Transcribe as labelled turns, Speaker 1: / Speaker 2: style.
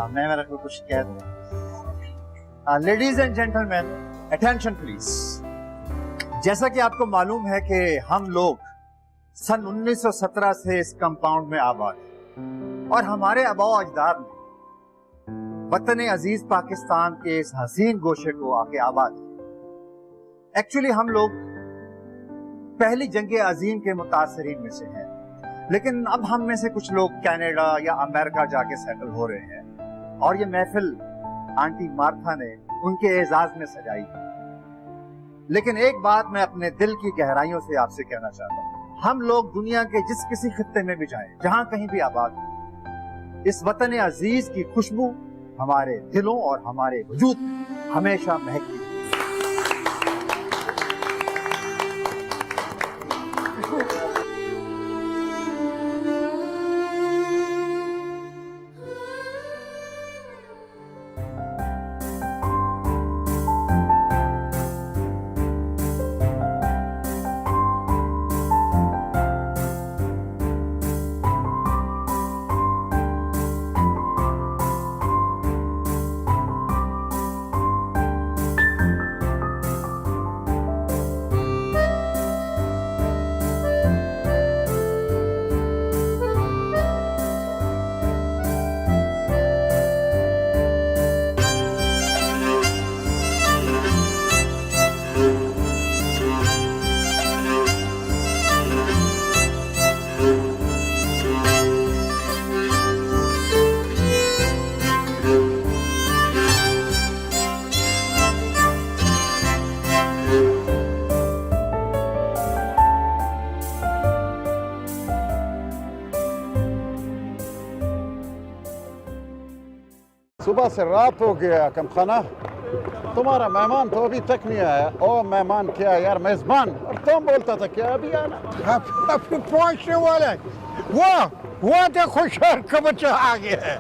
Speaker 1: मैं मेरा कोई कुछ शिकायत नहीं। Ladies and gentleman, attention please. जैसा कि आपको मालूम है कि हम लोग सन 1917 से इस कंपाउंड में आबाद हैं और हमारे आबा अजदाद ने वतन अजीज पाकिस्तान के इस हसीन गोशे को आके आबाद किया। एक्चुअली हम लोग पहली जंग अजीम के मुतासरीन में से हैं, लेकिन अब हम में से कुछ लोग कनाडा या अमेरिका जाके सेटल हो रहे हैं और ये महफिल आंटी मार्था ने उनके एजाज में सजाई। लेकिन एक बात मैं अपने दिल की गहराइयों से आपसे कहना चाहता हूँ, हम लोग दुनिया के जिस किसी खित्ते में भी जाएं, जहां कहीं भी आबाद हो, इस वतन अजीज की खुशबू हमारे दिलों और हमारे वजूद में हमेशा महकती है।
Speaker 2: सुबह से रात हो गया कम खाना, तुम्हारा मेहमान तो अभी तक नहीं आया। ओ मेहमान क्या यार, मेजबान। और तुम बोलता था क्या अभी आना?
Speaker 3: अभी पहुंचने वाला है। वो देखो शहर का बच्चा आ गया है।